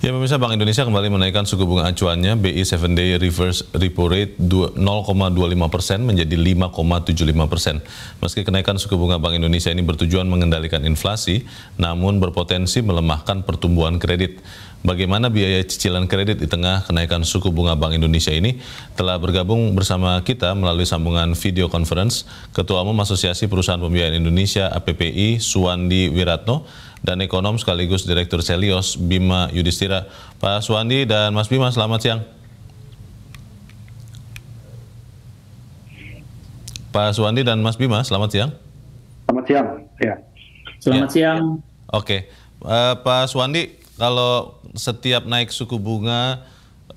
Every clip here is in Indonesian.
Ya pemirsa, Bank Indonesia kembali menaikkan suku bunga acuannya BI 7-day reverse repo rate 0,25% menjadi 5,75%. Meski kenaikan suku bunga Bank Indonesia ini bertujuan mengendalikan inflasi, namun berpotensi melemahkan pertumbuhan kredit. Bagaimana biaya cicilan kredit di tengah kenaikan suku bunga Bank Indonesia ini? Telah bergabung bersama kita melalui sambungan video conference Ketua Umum Asosiasi Perusahaan Pembiayaan Indonesia APPI Suwandi Wiratno dan ekonom sekaligus Direktur Selios Bima Yudhistira. Pak Suwandi dan Mas Bima, selamat siang. Pak Suwandi dan Mas Bima, selamat siang. Selamat siang. Ya. Selamat siang. Oke, Pak Suwandi, kalau setiap naik suku bunga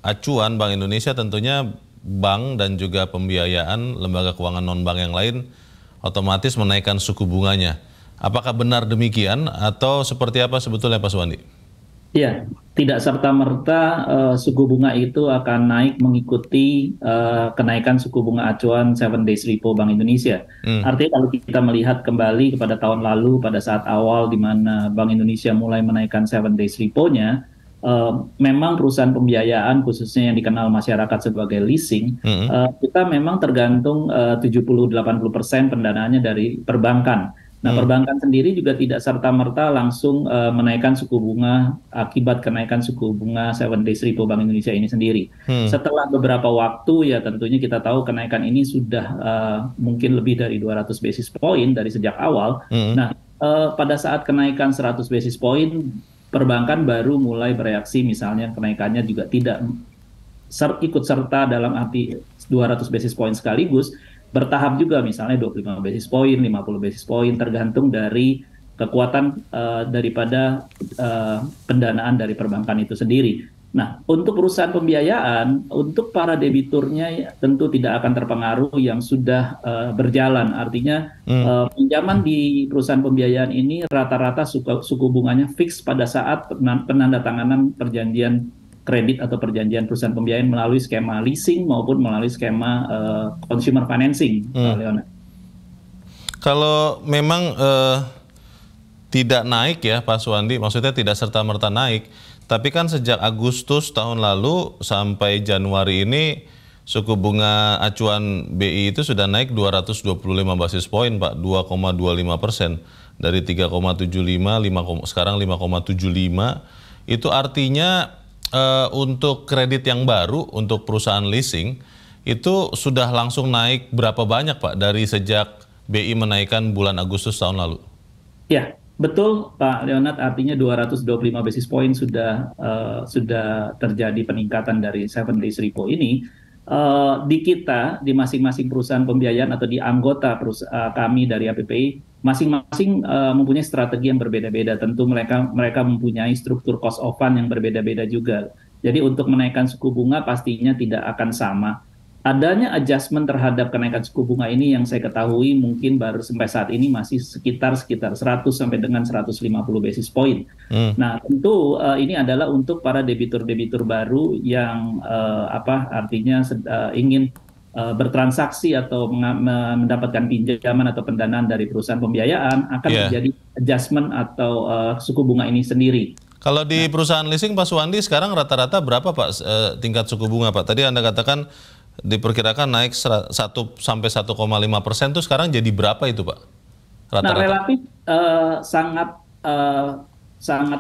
acuan Bank Indonesia, tentunya bank dan juga pembiayaan lembaga keuangan non-bank yang lain otomatis menaikkan suku bunganya. Apakah benar demikian atau seperti apa sebetulnya Pak Suwandi? Ya, tidak serta-merta suku bunga itu akan naik mengikuti kenaikan suku bunga acuan 7 days repo Bank Indonesia. Artinya kalau kita melihat kembali kepada tahun lalu pada saat awal di mana Bank Indonesia mulai menaikkan 7 days repo-nya, memang perusahaan pembiayaan khususnya yang dikenal masyarakat sebagai leasing, kita memang tergantung 70-80% pendanaannya dari perbankan. Nah, perbankan sendiri juga tidak serta-merta langsung menaikkan suku bunga akibat kenaikan suku bunga 7 days repo Bank Indonesia ini sendiri. Setelah beberapa waktu, ya tentunya kita tahu kenaikan ini sudah mungkin lebih dari 200 basis point dari sejak awal. Nah, pada saat kenaikan 100 basis point, perbankan baru mulai bereaksi, misalnya kenaikannya juga tidak ikut serta dalam arti 200 basis point sekaligus, bertahap juga, misalnya 25 basis point, 50 basis point, tergantung dari kekuatan daripada pendanaan dari perbankan itu sendiri. Nah, untuk perusahaan pembiayaan, untuk para debiturnya tentu tidak akan terpengaruh yang sudah berjalan. Artinya pinjaman di perusahaan pembiayaan ini rata-rata suku bunganya fix pada saat penandatanganan perjanjian kredit atau perjanjian perusahaan pembiayaan melalui skema leasing maupun melalui skema consumer financing, Pak Leonard. Kalau memang tidak naik ya Pak Suwandi, maksudnya tidak serta-merta naik, tapi kan sejak Agustus tahun lalu sampai Januari ini suku bunga acuan BI itu sudah naik 225 basis point, Pak, 2,25%. Dari 3,75, sekarang 5,75. Itu artinya untuk kredit yang baru, untuk perusahaan leasing, itu sudah langsung naik berapa banyak Pak dari sejak BI menaikkan bulan Agustus tahun lalu? Ya, betul Pak Leonard, artinya 225 basis point sudah terjadi peningkatan dari 7 days repo ini. Di kita, di masing-masing perusahaan pembiayaan atau di anggota kami dari APPI, masing-masing mempunyai strategi yang berbeda-beda. Tentu mereka mempunyai struktur cost of fund yang berbeda-beda juga. Jadi untuk menaikkan suku bunga pastinya tidak akan sama. Adanya adjustment terhadap kenaikan suku bunga ini yang saya ketahui mungkin baru sampai saat ini masih sekitar 100 sampai dengan 150 basis point. Nah, tentu ini adalah untuk para debitur-debitur baru yang artinya ingin bertransaksi atau mendapatkan pinjaman atau pendanaan dari perusahaan pembiayaan, akan terjadi adjustment atau suku bunga ini sendiri. Kalau di perusahaan leasing Pak Suwandi sekarang rata-rata berapa Pak tingkat suku bunga Pak? Tadi Anda katakan diperkirakan naik 1 sampai 1,5% itu sekarang jadi berapa itu Pak? Rata-rata. Nah, relatif sangat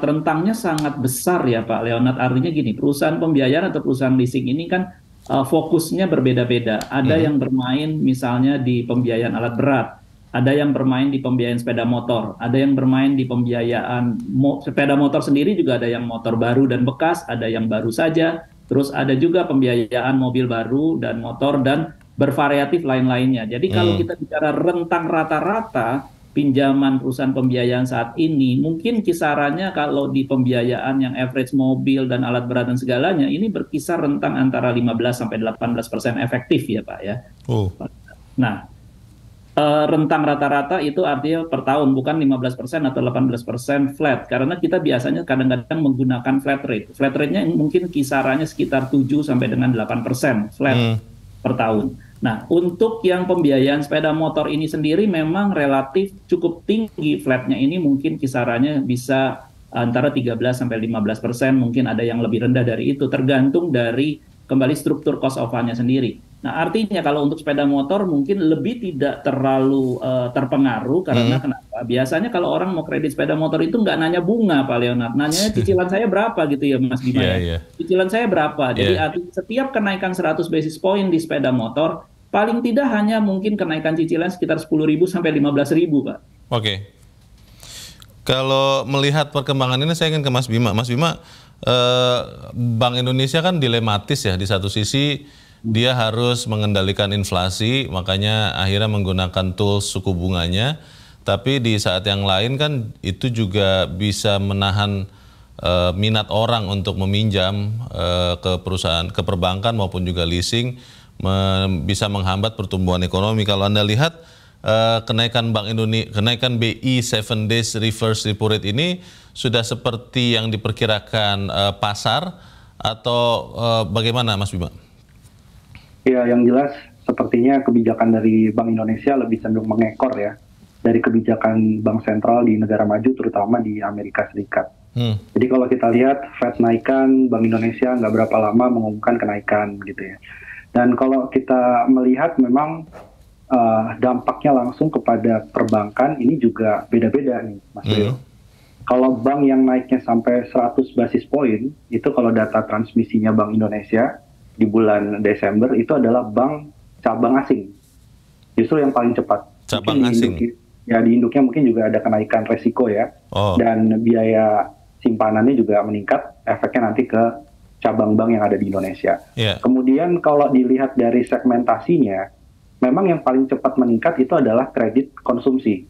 rentangnya sangat besar ya Pak Leonard. Artinya gini, perusahaan pembiayaan atau perusahaan leasing ini kan fokusnya berbeda-beda. Ada yang bermain misalnya di pembiayaan alat berat, ada yang bermain di pembiayaan sepeda motor, ada yang bermain di pembiayaan sepeda motor sendiri, juga ada yang motor baru dan bekas, ada yang baru saja. Terus ada juga pembiayaan mobil baru dan motor dan bervariatif lain-lainnya. Jadi kalau kita bicara rentang rata-rata pinjaman perusahaan pembiayaan saat ini, mungkin kisarannya kalau di pembiayaan yang average mobil dan alat berat dan segalanya, ini berkisar rentang antara 15-18% efektif ya Pak ya. Nah, rentang rata-rata itu artinya per tahun, bukan 15% atau 18% flat, karena kita biasanya kadang-kadang menggunakan flat rate. Flat rate-nya mungkin kisarannya sekitar 7 sampai dengan 8% flat per tahun. Nah, untuk yang pembiayaan sepeda motor ini sendiri memang relatif cukup tinggi, flatnya ini mungkin kisarannya bisa antara 13-15%, mungkin ada yang lebih rendah dari itu, tergantung dari kembali struktur cost of fund-nya sendiri. Nah, artinya kalau untuk sepeda motor mungkin lebih tidak terlalu terpengaruh karena kenapa? Biasanya kalau orang mau kredit sepeda motor itu nggak nanya bunga, Pak Leonard, nanya cicilan saya berapa gitu ya, Mas Bima ya. Cicilan saya berapa? Jadi setiap kenaikan 100 basis point di sepeda motor, paling tidak hanya mungkin kenaikan cicilan sekitar 10.000 sampai 15.000, Pak. Oke. Kalau melihat perkembangan ini, saya ingin ke Mas Bima. Mas Bima, Bank Indonesia kan dilematis ya, di satu sisi dia harus mengendalikan inflasi, makanya akhirnya menggunakan tools suku bunganya. Tapi di saat yang lain kan itu juga bisa menahan minat orang untuk meminjam ke perusahaan, ke perbankan maupun juga leasing, bisa menghambat pertumbuhan ekonomi. Kalau Anda lihat kenaikan Bank Indonesia, kenaikan BI 7 days reverse repo rate ini sudah seperti yang diperkirakan pasar atau bagaimana, Mas Bima? Ya, yang jelas sepertinya kebijakan dari Bank Indonesia lebih cenderung mengekor ya dari kebijakan bank sentral di negara maju, terutama di Amerika Serikat. Jadi kalau kita lihat Fed naikkan, Bank Indonesia nggak berapa lama mengumumkan kenaikan gitu ya. Dan kalau kita melihat memang dampaknya langsung kepada perbankan ini juga beda-beda nih, Mas Leo. Kalau bank yang naiknya sampai 100 basis point, itu kalau data transmisinya Bank Indonesia di bulan Desember itu adalah bank cabang asing. Justru yang paling cepat. Cabang asing? Ya, di induknya mungkin juga ada kenaikan resiko ya. Dan biaya simpanannya juga meningkat, efeknya nanti ke cabang bank yang ada di Indonesia. Kemudian kalau dilihat dari segmentasinya, memang yang paling cepat meningkat itu adalah kredit konsumsi.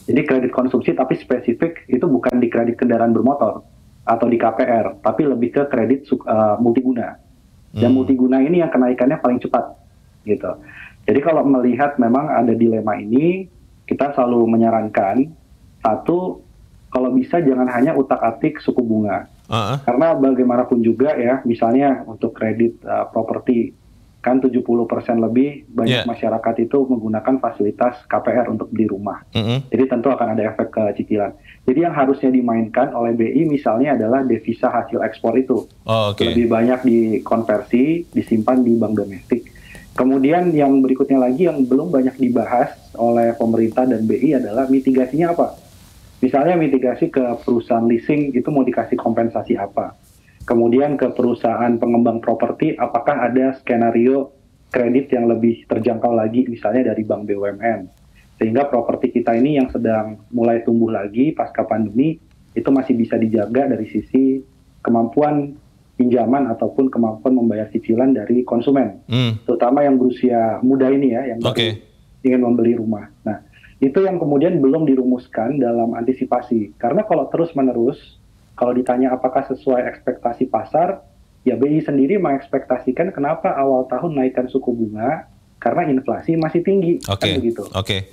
Jadi kredit konsumsi tapi spesifik itu bukan di kredit kendaraan bermotor atau di KPR, tapi lebih ke kredit multiguna. Dan multiguna ini yang kenaikannya paling cepat gitu. Jadi kalau melihat memang ada dilema ini, kita selalu menyarankan satu, kalau bisa jangan hanya utak-atik suku bunga. Karena bagaimanapun juga ya, misalnya untuk kredit properti kan 70% lebih banyak masyarakat itu menggunakan fasilitas KPR untuk beli rumah. Jadi tentu akan ada efek ke cicilan. Jadi yang harusnya dimainkan oleh BI misalnya adalah devisa hasil ekspor itu. Lebih banyak dikonversi, disimpan di bank domestik. Kemudian yang berikutnya lagi yang belum banyak dibahas oleh pemerintah dan BI adalah mitigasinya apa. Misalnya mitigasi ke perusahaan leasing itu mau dikasih kompensasi apa. Kemudian ke perusahaan pengembang properti, apakah ada skenario kredit yang lebih terjangkau lagi, misalnya dari bank BUMN. Sehingga properti kita ini yang sedang mulai tumbuh lagi pasca pandemi, itu masih bisa dijaga dari sisi kemampuan pinjaman ataupun kemampuan membayar cicilan dari konsumen. Terutama yang berusia muda ini ya, yang baru ingin membeli rumah. Nah, itu yang kemudian belum dirumuskan dalam antisipasi. Karena kalau terus-menerus, kalau ditanya apakah sesuai ekspektasi pasar, ya BI sendiri mengekspektasikan kenapa awal tahun naikkan suku bunga, karena inflasi masih tinggi. Kan begitu.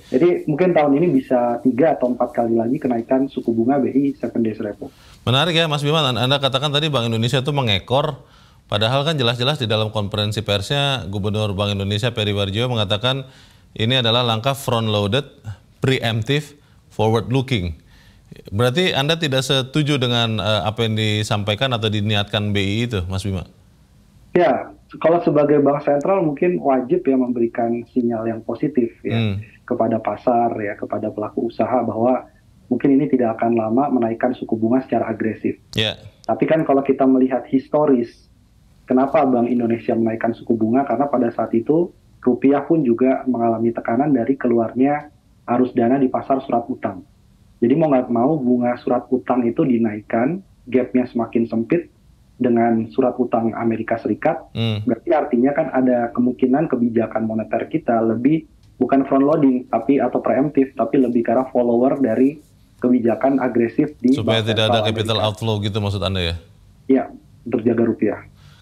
Jadi mungkin tahun ini bisa 3 atau 4 kali lagi kenaikan suku bunga BI 7 days repo. Menarik ya Mas Bima, Anda katakan tadi Bank Indonesia itu mengekor, padahal kan jelas-jelas di dalam konferensi persnya Gubernur Bank Indonesia Peri Warjio mengatakan ini adalah langkah front-loaded, preemptive, forward-looking. Berarti Anda tidak setuju dengan apa yang disampaikan atau diniatkan BI itu, Mas Bima? Ya, kalau sebagai bank sentral mungkin wajib ya memberikan sinyal yang positif ya kepada pasar ya, kepada pelaku usaha bahwa mungkin ini tidak akan lama menaikkan suku bunga secara agresif. Tapi kan kalau kita melihat historis, kenapa Bank Indonesia menaikkan suku bunga? Karena pada saat itu rupiah pun juga mengalami tekanan dari keluarnya arus dana di pasar surat utang. Jadi mau nggak mau bunga surat utang itu dinaikkan, gapnya semakin sempit dengan surat utang Amerika Serikat. Berarti artinya kan ada kemungkinan kebijakan moneter kita lebih bukan front loading tapi atau preemptif, tapi lebih ke arah follower dari kebijakan agresif di supaya tidak ada capital outflow gitu maksud Anda ya? Iya, untuk jaga rupiah.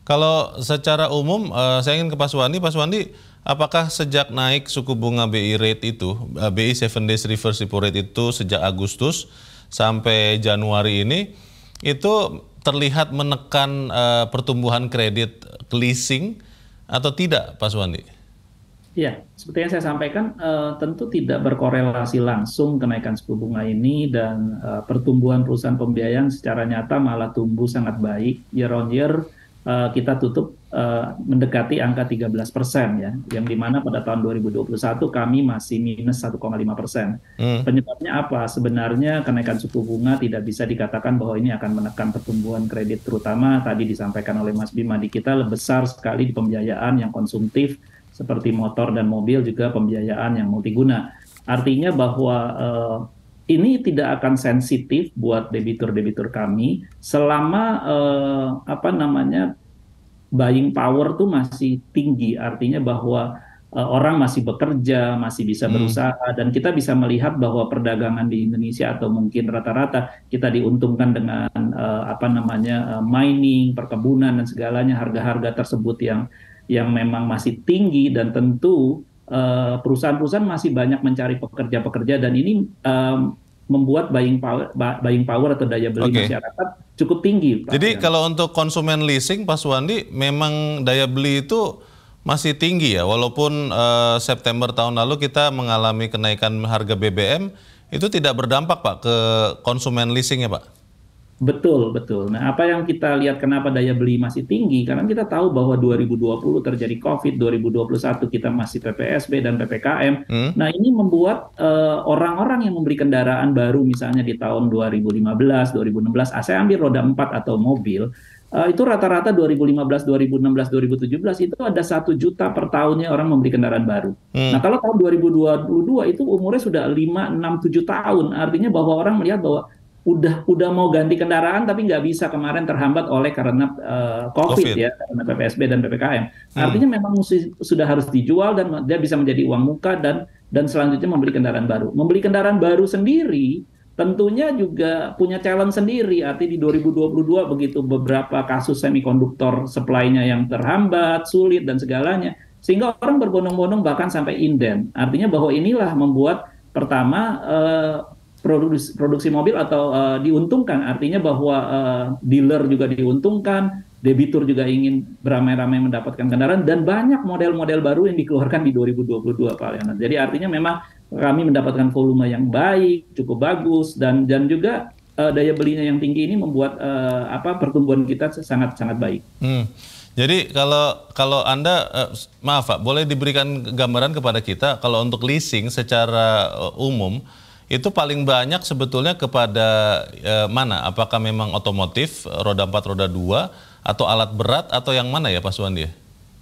Kalau secara umum, saya ingin ke Pak Suwandi. Pak Suwandi, apakah sejak naik suku bunga BI rate itu, BI 7 days reverse repo rate itu sejak Agustus sampai Januari ini, itu terlihat menekan pertumbuhan kredit leasing atau tidak, Pak Suwandi? Ya, seperti yang saya sampaikan, tentu tidak berkorelasi langsung kenaikan suku bunga ini dan pertumbuhan perusahaan pembiayaan secara nyata malah tumbuh sangat baik. Year on year, kita tutup mendekati angka 13% ya, yang dimana pada tahun 2021 kami masih minus 1,5%. Penyebabnya apa? Sebenarnya kenaikan suku bunga tidak bisa dikatakan bahwa ini akan menekan pertumbuhan kredit, terutama tadi disampaikan oleh Mas Bima, di kita lebih besar sekali di pembiayaan yang konsumtif, seperti motor dan mobil, juga pembiayaan yang multiguna. Artinya bahwa ini tidak akan sensitif buat debitur-debitur kami selama buying power tuh masih tinggi. Artinya bahwa orang masih bekerja, masih bisa berusaha, dan kita bisa melihat bahwa perdagangan di Indonesia atau mungkin rata-rata kita diuntungkan dengan mining, perkebunan dan segalanya, harga-harga tersebut yang memang masih tinggi, dan tentu perusahaan-perusahaan masih banyak mencari pekerja-pekerja, dan ini membuat buying power atau daya beli masyarakat cukup tinggi, Pak. Jadi kalau untuk konsumen leasing, Pak Suwandi, memang daya beli itu masih tinggi ya, walaupun September tahun lalu kita mengalami kenaikan harga BBM, itu tidak berdampak Pak ke konsumen leasing ya Pak? Betul, betul. Nah, apa yang kita lihat kenapa daya beli masih tinggi? Karena kita tahu bahwa 2020 terjadi COVID, 2021 kita masih PPSB dan PPKM. Nah, ini membuat orang-orang yang membeli kendaraan baru misalnya di tahun 2015, 2016, saya ambil roda 4 atau mobil, itu rata-rata 2015, 2016, 2017 itu ada 1 juta per tahunnya orang membeli kendaraan baru. Nah, kalau tahun 2022 itu umurnya sudah 5, 6, 7 tahun. Artinya bahwa orang melihat bahwa udah mau ganti kendaraan tapi nggak bisa, kemarin terhambat karena COVID ya, karena PPSB dan PPKM. Artinya memang sudah harus dijual dan dia bisa menjadi uang muka dan selanjutnya membeli kendaraan baru. Membeli kendaraan baru sendiri tentunya juga punya challenge sendiri. Artinya di 2022 begitu beberapa kasus semikonduktor supply-nya yang terhambat, sulit dan segalanya, sehingga orang berbondong-bondong bahkan sampai inden. Artinya bahwa inilah membuat pertama produksi mobil atau diuntungkan, artinya bahwa dealer juga diuntungkan, debitur juga ingin beramai-ramai mendapatkan kendaraan, dan banyak model-model baru yang dikeluarkan di 2022, Pak Leonard. Jadi artinya memang kami mendapatkan volume yang baik, cukup bagus, dan juga daya belinya yang tinggi ini membuat pertumbuhan kita sangat-sangat baik. Jadi kalau Anda, maaf Pak, boleh diberikan gambaran kepada kita kalau untuk leasing secara umum, itu paling banyak sebetulnya kepada mana? Apakah memang otomotif, roda 4, roda 2, atau alat berat, atau yang mana ya Pak Suwandi?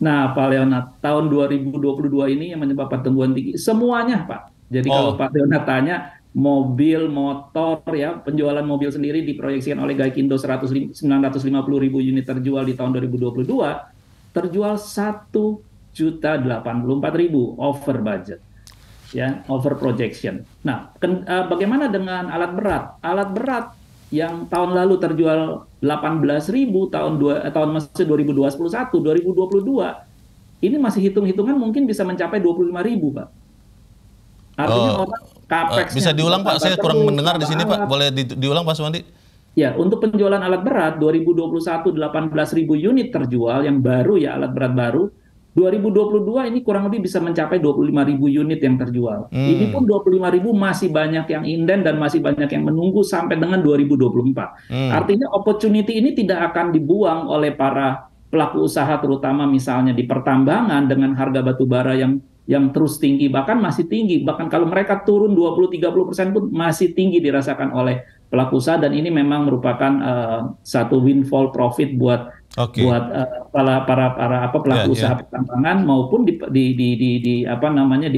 Nah, Pak Leonard, tahun 2022 ini yang menyebabkan pertumbuhan tinggi, semuanya Pak. Jadi kalau Pak Leonard tanya, mobil, motor, ya, penjualan mobil sendiri diproyeksikan oleh Gaikindo 950.000 unit terjual di tahun 2022, terjual 1.084.000, over budget. Ya, over projection. Nah, bagaimana dengan alat berat? Alat berat yang tahun lalu terjual 18.000 tahun 2021, 2022 ini masih hitung-hitungan mungkin bisa mencapai 25.000, Pak. Artinya orang capex. Bisa diulang Pak, saya kurang mendengar di sini Pak. Boleh diulang Pak Suwandi? Ya, untuk penjualan alat berat 2021 18.000 unit terjual yang baru ya, alat berat baru. 2022 ini kurang lebih bisa mencapai 25.000 unit yang terjual. Ini pun 25.000 masih banyak yang inden dan masih banyak yang menunggu sampai dengan 2024. Artinya opportunity ini tidak akan dibuang oleh para pelaku usaha, terutama misalnya di pertambangan dengan harga batu bara yang terus tinggi, bahkan masih tinggi. Bahkan kalau mereka turun 20-30% pun masih tinggi dirasakan oleh pelaku usaha, dan ini memang merupakan satu windfall profit buat para pelaku usaha pertambangan maupun di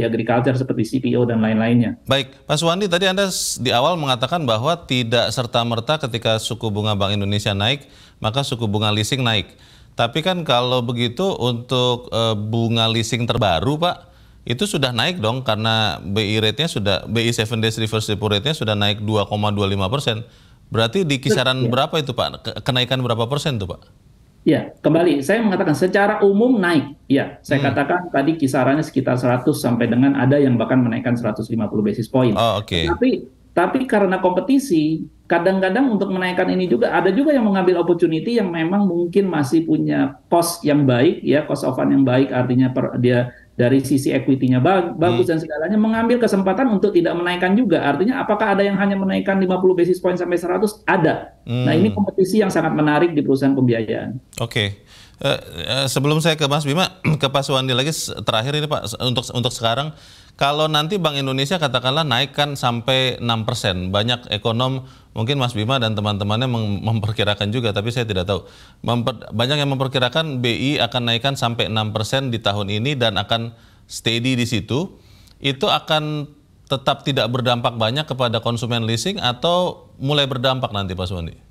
agriculture seperti CPO dan lain-lainnya. Baik, Pak Suwandi, tadi Anda di awal mengatakan bahwa tidak serta-merta ketika suku bunga Bank Indonesia naik, maka suku bunga leasing naik. Tapi kan kalau begitu untuk bunga leasing terbaru Pak, itu sudah naik dong, karena BI rate-nya sudah, BI 7 days reverse repo rate-nya sudah naik 2,25%. Berarti di kisaran berapa itu Pak? Kenaikan berapa persen tuh Pak? Ya, kembali saya mengatakan secara umum naik. Ya, saya katakan tadi kisarannya sekitar 100 sampai dengan ada yang bahkan menaikkan 150 basis point. Tapi karena kompetisi, kadang-kadang untuk menaikkan ini juga ada juga yang mengambil opportunity yang memang mungkin masih punya cost yang baik, ya, cost of fund yang baik, artinya dia dari sisi equity-nya bagus dan segalanya, mengambil kesempatan untuk tidak menaikkan juga. Artinya apakah ada yang hanya menaikkan 50 basis point sampai 100? Ada. Nah, ini kompetisi yang sangat menarik di perusahaan pembiayaan. Oke. Sebelum saya ke Mas Bima, ke Pak Suwandi lagi terakhir ini Pak, untuk sekarang, kalau nanti Bank Indonesia katakanlah naikkan sampai 6%, banyak ekonom, mungkin Mas Bima dan teman-temannya memperkirakan juga, tapi saya tidak tahu. Banyak yang memperkirakan BI akan naikkan sampai 6% di tahun ini dan akan steady di situ. Itu akan tetap tidak berdampak banyak kepada konsumen leasing atau mulai berdampak nanti Pak Suwandi?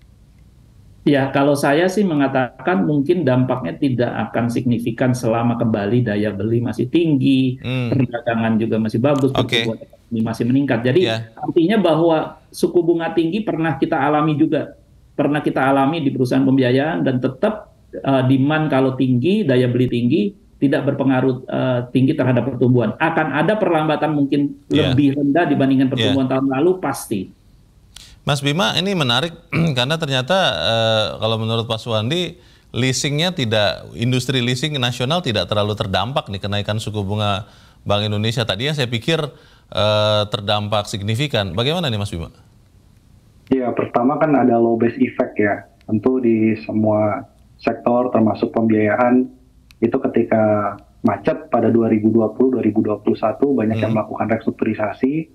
Ya, kalau saya sih mengatakan mungkin dampaknya tidak akan signifikan selama kembali daya beli masih tinggi, perdagangan juga masih bagus, pertumbuhan ekonomi masih meningkat. Jadi artinya bahwa suku bunga tinggi pernah kita alami juga, pernah kita alami di perusahaan pembiayaan dan tetap demand kalau tinggi, daya beli tinggi, tidak berpengaruh tinggi terhadap pertumbuhan. Akan ada perlambatan mungkin lebih rendah dibandingkan pertumbuhan tahun lalu, pasti. Mas Bima, ini menarik karena ternyata kalau menurut Pak Suwandi, leasingnya tidak, industri leasing nasional tidak terlalu terdampak nih kenaikan suku bunga Bank Indonesia. Tadinya saya pikir terdampak signifikan. Bagaimana nih Mas Bima? Ya, pertama kan ada low base effect ya. Tentu di semua sektor termasuk pembiayaan itu ketika macet pada 2020-2021 banyak yang melakukan restrukturisasi,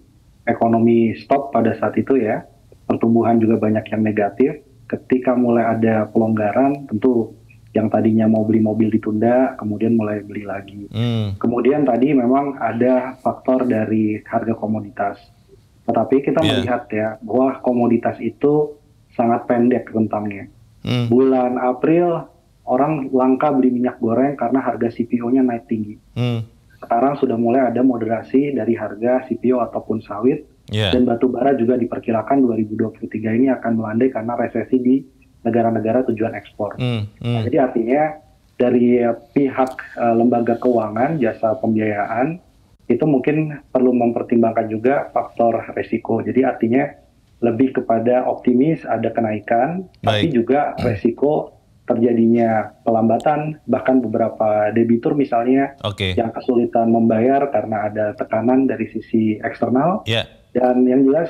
ekonomi stop pada saat itu ya. Pertumbuhan juga banyak yang negatif. Ketika mulai ada pelonggaran, tentu yang tadinya mau beli mobil ditunda, kemudian mulai beli lagi. Kemudian tadi memang ada faktor dari harga komoditas. Tetapi kita melihat ya, bahwa komoditas itu sangat pendek rentangnya. Bulan April, orang langka beli minyak goreng karena harga CPO-nya naik tinggi. Sekarang sudah mulai ada moderasi dari harga CPO ataupun sawit. Dan batu bara juga diperkirakan 2023 ini akan melandai karena resesi di negara-negara tujuan ekspor. Jadi artinya dari pihak lembaga keuangan, jasa pembiayaan, itu mungkin perlu mempertimbangkan juga faktor resiko. Jadi artinya lebih kepada optimis ada kenaikan, tapi juga resiko terjadinya pelambatan, bahkan beberapa debitur misalnya yang kesulitan membayar karena ada tekanan dari sisi eksternal. Dan yang jelas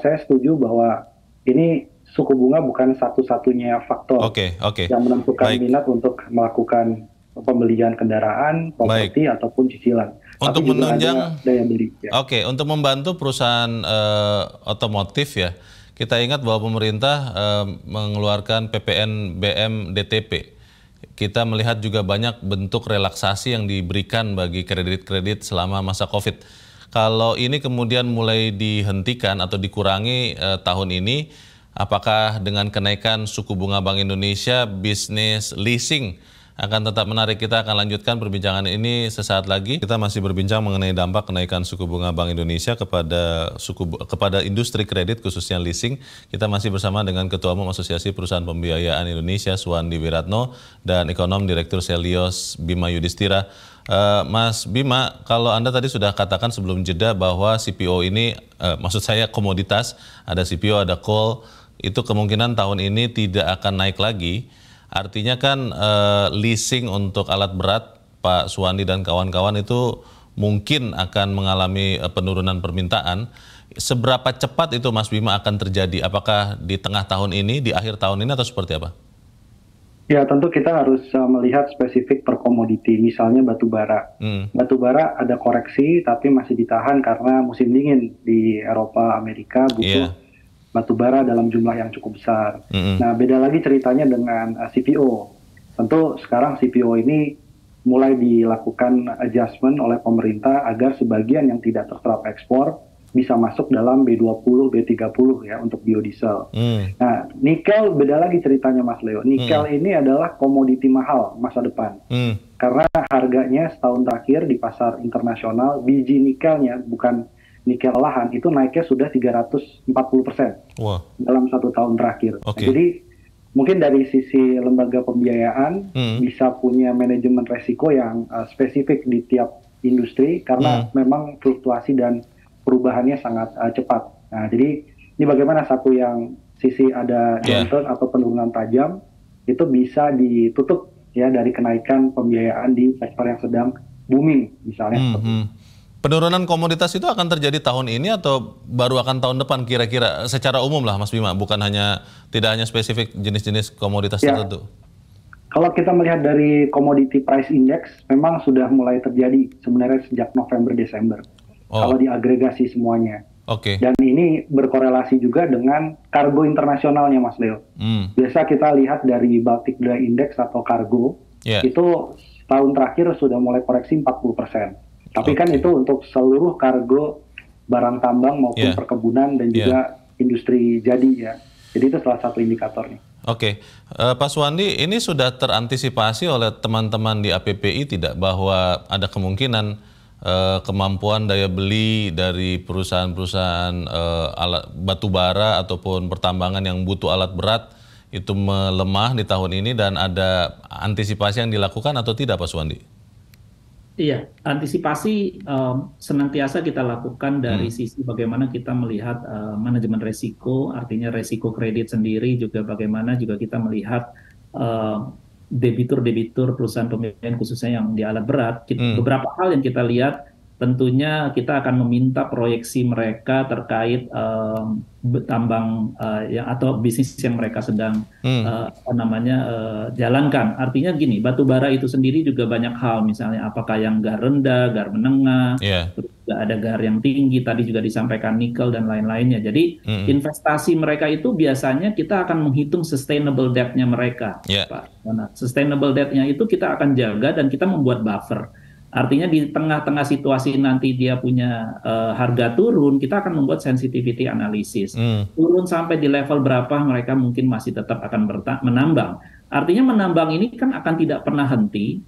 saya setuju bahwa ini suku bunga bukan satu-satunya faktor yang menentukan minat untuk melakukan pembelian kendaraan, properti ataupun cicilan. Untuk menunjang daya beli. Untuk membantu perusahaan otomotif ya, kita ingat bahwa pemerintah mengeluarkan PPNBM DTP. Kita melihat juga banyak bentuk relaksasi yang diberikan bagi kredit-kredit selama masa COVID. Kalau ini kemudian mulai dihentikan atau dikurangi tahun ini, apakah dengan kenaikan suku bunga Bank Indonesia, bisnis leasing akan tetap menarik? Kita akan lanjutkan perbincangan ini sesaat lagi. Kita masih berbincang mengenai dampak kenaikan suku bunga Bank Indonesia kepada industri kredit khususnya leasing. Kita masih bersama dengan Ketua Umum Asosiasi Perusahaan Pembiayaan Indonesia Suwandi Wiratno dan Ekonom Direktur Selios Bima Yudhistira. Mas Bima, kalau Anda tadi sudah katakan sebelum jeda bahwa CPO ini, maksud saya komoditas, ada CPO, ada coal, itu kemungkinan tahun ini tidak akan naik lagi. Artinya kan leasing untuk alat berat, Pak Suwandi dan kawan-kawan itu mungkin akan mengalami penurunan permintaan. Seberapa cepat itu Mas Bima akan terjadi? Apakah di tengah tahun ini, di akhir tahun ini, atau seperti apa? Ya, tentu kita harus melihat spesifik per komoditi, misalnya batu bara. Batu bara ada koreksi, tapi masih ditahan karena musim dingin di Eropa, Amerika butuh batu bara dalam jumlah yang cukup besar. Nah, beda lagi ceritanya dengan CPO. Tentu sekarang CPO ini mulai dilakukan adjustment oleh pemerintah agar sebagian yang tidak terserap ekspor bisa masuk dalam B20, B30 ya untuk biodiesel. Nah, nikel beda lagi ceritanya Mas Leo. Nikel ini adalah komoditi mahal masa depan. Karena harganya setahun terakhir di pasar internasional, biji nikelnya bukan nikel olahan, itu naiknya sudah 340% dalam 1 tahun terakhir. Nah, jadi mungkin dari sisi lembaga pembiayaan bisa punya manajemen resiko yang spesifik di tiap industri karena memang fluktuasi dan perubahannya sangat cepat. Nah, jadi ini bagaimana satu yang sisi ada downturn atau penurunan tajam itu bisa ditutup ya dari kenaikan pembiayaan di sektor yang sedang booming misalnya. Penurunan komoditas itu akan terjadi tahun ini atau baru akan tahun depan kira-kira secara umum lah Mas Bima, bukan tidak hanya spesifik jenis-jenis komoditas tertentu? Kalau kita melihat dari commodity price index, memang sudah mulai terjadi sebenarnya sejak November-Desember. Kalau diagregasi semuanya. Dan ini berkorelasi juga dengan kargo internasionalnya, Mas Leo. Biasa kita lihat dari Baltic Dry Index atau kargo, itu tahun terakhir sudah mulai koreksi 40%. Tapi kan itu untuk seluruh kargo barang tambang maupun perkebunan dan juga industri jadi ya. Jadi itu salah satu indikatornya. Pak Suwandi, ini sudah terantisipasi oleh teman-teman di APPI tidak bahwa ada kemungkinan kemampuan daya beli dari perusahaan-perusahaan alat batu bara ataupun pertambangan yang butuh alat berat itu melemah di tahun ini, dan ada antisipasi yang dilakukan atau tidak Pak Suwandi? Iya, antisipasi senantiasa kita lakukan dari sisi bagaimana kita melihat manajemen resiko, artinya resiko kredit sendiri, juga bagaimana juga kita melihat debitur-debitur perusahaan pembiayaan khususnya yang di alat berat. Beberapa hal yang kita lihat, tentunya kita akan meminta proyeksi mereka terkait tambang atau bisnis yang mereka sedang jalankan. Artinya gini, batu bara itu sendiri juga banyak hal, misalnya apakah yang gar rendah, gar menengah, terus juga ada gar yang tinggi, tadi juga disampaikan nikel dan lain-lainnya. Jadi investasi mereka itu biasanya kita akan menghitung sustainable debt-nya mereka, Pak. Nah, sustainable debt-nya itu kita akan jaga dan kita membuat buffer. Artinya di tengah-tengah situasi nanti dia punya harga turun, kita akan membuat sensitivity analysis. Turun sampai di level berapa mereka mungkin masih tetap akan menambang. Artinya menambang ini kan akan tidak pernah henti,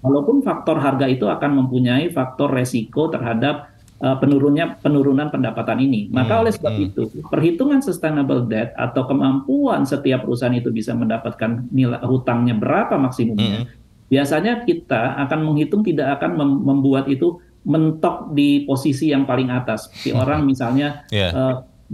walaupun faktor harga itu akan mempunyai faktor resiko terhadap penurunan pendapatan ini. Maka oleh sebab itu, perhitungan sustainable debt atau kemampuan setiap perusahaan itu bisa mendapatkan nilai hutangnya berapa maksimumnya, biasanya kita akan menghitung, tidak akan membuat itu mentok di posisi yang paling atas. Seperti orang misalnya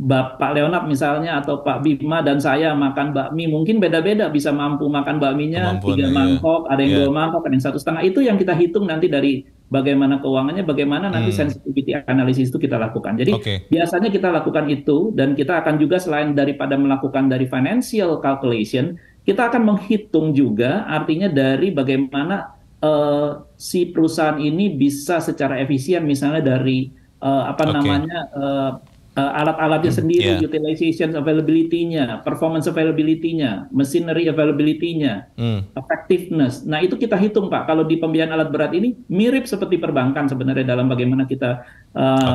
Pak Leonard misalnya atau Pak Bima dan saya makan bakmi, mungkin beda-beda, bisa mampu makan bakminya 3 mangkok, ada yang 2 mangkok, ada yang 1,5. Itu yang kita hitung nanti dari bagaimana keuangannya, bagaimana nanti sensitivity analysis itu kita lakukan. Jadi biasanya kita lakukan itu, dan kita akan juga selain daripada melakukan dari financial calculation, kita akan menghitung juga, artinya dari bagaimana si perusahaan ini bisa secara efisien, misalnya dari alat-alatnya sendiri, utilization availability-nya, performance availability-nya, machinery availability-nya, effectiveness. Nah, itu kita hitung, Pak. Kalau di pembiayaan alat berat ini mirip seperti perbankan sebenarnya dalam bagaimana kita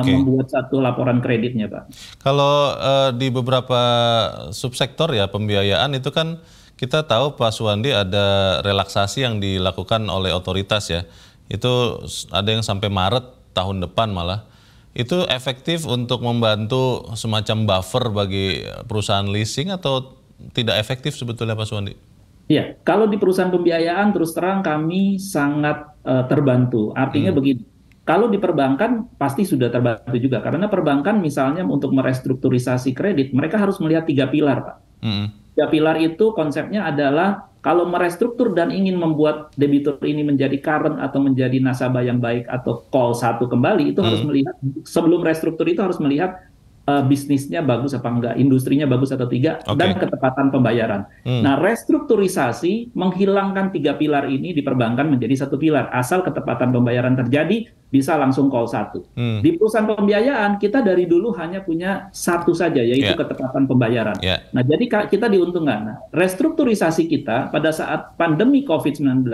membuat satu laporan kreditnya, Pak. Kalau di beberapa subsektor ya pembiayaan itu kan kita tahu Pak Suwandi ada relaksasi yang dilakukan oleh otoritas ya. Itu ada yang sampai Maret tahun depan malah. Itu efektif untuk membantu semacam buffer bagi perusahaan leasing atau tidak efektif sebetulnya Pak Suwandi? Iya, kalau di perusahaan pembiayaan terus terang kami sangat terbantu. Artinya begini, kalau di perbankan pasti sudah terbantu juga. Karena perbankan misalnya untuk merestrukturisasi kredit, mereka harus melihat 3 pilar, Pak. 3 pilar itu konsepnya adalah kalau merestruktur dan ingin membuat debitur ini menjadi current atau menjadi nasabah yang baik atau call 1 kembali, itu harus melihat, sebelum restruktur itu harus melihat bisnisnya bagus apa enggak, industrinya bagus atau tidak, dan ketepatan pembayaran. Nah, restrukturisasi menghilangkan 3 pilar ini di perbankan menjadi 1 pilar. Asal ketepatan pembayaran terjadi, bisa langsung call 1. Di perusahaan pembiayaan, kita dari dulu hanya punya 1 saja, yaitu ketepatan pembayaran. Nah, jadi kita diuntungkan. Nah, restrukturisasi kita pada saat pandemi COVID-19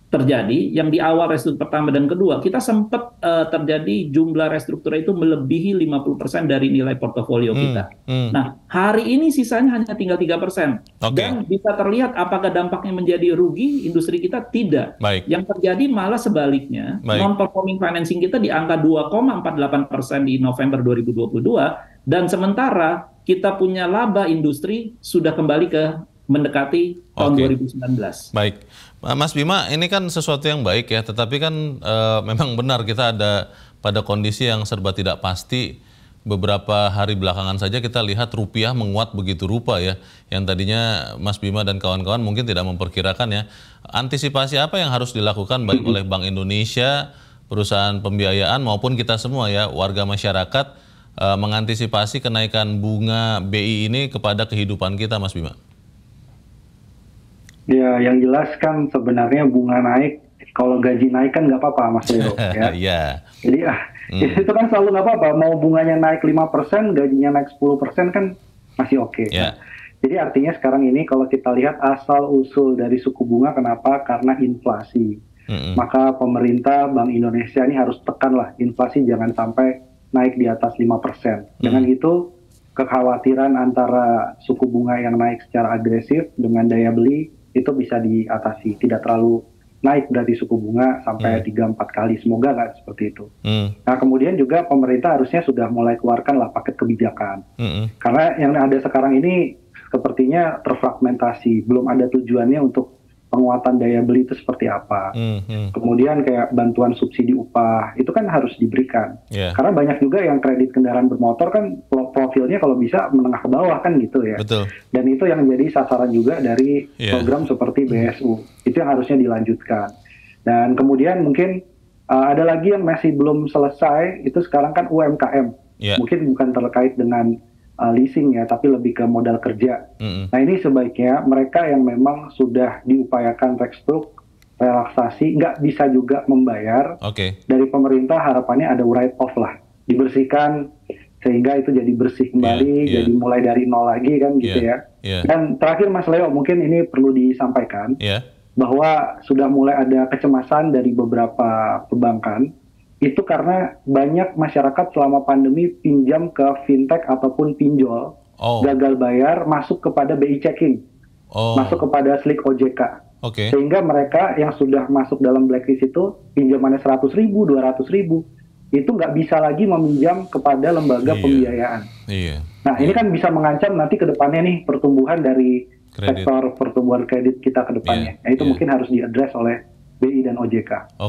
terjadi, yang di awal restruktur pertama dan kedua, kita sempat terjadi jumlah restruktur itu melebihi 50% dari nilai portofolio kita. Nah, hari ini sisanya hanya tinggal 3%. Dan bisa terlihat apakah dampaknya menjadi rugi industri kita? Tidak. Yang terjadi malah sebaliknya, non-performing financing kita di angka 2,48% di November 2022, dan sementara kita punya laba industri sudah kembali ke mendekati tahun 2019. Baik. Mas Bima, ini kan sesuatu yang baik ya, tetapi kan memang benar kita ada pada kondisi yang serba tidak pasti, beberapa hari belakangan saja kita lihat rupiah menguat begitu rupa ya, yang tadinya Mas Bima dan kawan-kawan mungkin tidak memperkirakan ya. Antisipasi apa yang harus dilakukan baik oleh Bank Indonesia, perusahaan pembiayaan maupun kita semua ya, warga masyarakat mengantisipasi kenaikan bunga BI ini kepada kehidupan kita, Mas Bima? Ya, yang jelas kan sebenarnya bunga naik, kalau gaji naik kan nggak apa-apa, Mas Leo. Ya. Yeah. Jadi itu kan selalu nggak apa-apa, mau bunganya naik 5%, gajinya naik 10% kan masih oke. Yeah. Jadi artinya sekarang ini kalau kita lihat asal-usul dari suku bunga, kenapa? Karena inflasi. Maka pemerintah, Bank Indonesia ini harus tekanlah inflasi jangan sampai naik di atas 5%. Dengan itu, kekhawatiran antara suku bunga yang naik secara agresif dengan daya beli itu bisa diatasi. Tidak terlalu naik berarti suku bunga sampai 3-4 kali. Semoga nggak seperti itu. Nah, kemudian juga pemerintah harusnya sudah mulai keluarkan lah paket kebijakan. Karena yang ada sekarang ini sepertinya terfragmentasi. Belum ada tujuannya untuk penguatan daya beli itu seperti apa. Kemudian kayak bantuan subsidi upah, itu kan harus diberikan. Karena banyak juga yang kredit kendaraan bermotor kan profilnya kalau bisa menengah ke bawah kan gitu ya. Betul. Dan itu yang menjadi sasaran juga dari program seperti BSU. Itu yang harusnya dilanjutkan. Dan kemudian mungkin ada lagi yang masih belum selesai, itu sekarang kan UMKM. Mungkin bukan terkait dengan leasing ya, tapi lebih ke modal kerja. Nah ini sebaiknya mereka yang memang sudah diupayakan restruktur, relaksasi, nggak bisa juga membayar. Dari pemerintah harapannya ada write off lah, dibersihkan sehingga itu jadi bersih kembali, jadi mulai dari nol lagi kan gitu ya. Dan terakhir Mas Leo, mungkin ini perlu disampaikan bahwa sudah mulai ada kecemasan dari beberapa perbankan. Itu karena banyak masyarakat selama pandemi pinjam ke fintech ataupun pinjol, gagal bayar, masuk kepada BI checking, masuk kepada slik OJK. Sehingga mereka yang sudah masuk dalam blacklist itu, pinjamannya 100.000, 200.000, itu nggak bisa lagi meminjam kepada lembaga pembiayaan. Nah ini kan bisa mengancam nanti ke depannya nih pertumbuhan dari sektor pertumbuhan kredit kita ke depannya. Nah itu mungkin harus diadres oleh BI dan OJK.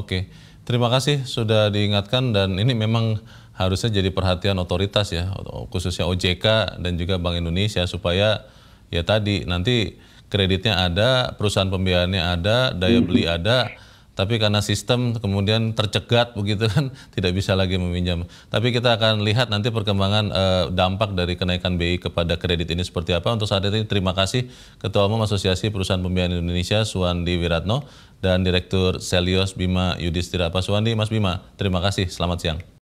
Terima kasih sudah diingatkan, dan ini memang harusnya jadi perhatian otoritas ya, khususnya OJK dan juga Bank Indonesia, supaya ya tadi nanti kreditnya ada, perusahaan pembiayaannya ada, daya beli ada, tapi karena sistem kemudian tercegat begitu kan, tidak bisa lagi meminjam. Tapi kita akan lihat nanti perkembangan dampak dari kenaikan BI kepada kredit ini seperti apa. Untuk saat ini terima kasih Ketua Umum Asosiasi Perusahaan Pembiayaan Indonesia Suwandi Wiratno dan Direktur Selios Bima Yudhistira. Pak Suwandi, Mas Bima, terima kasih. Selamat siang.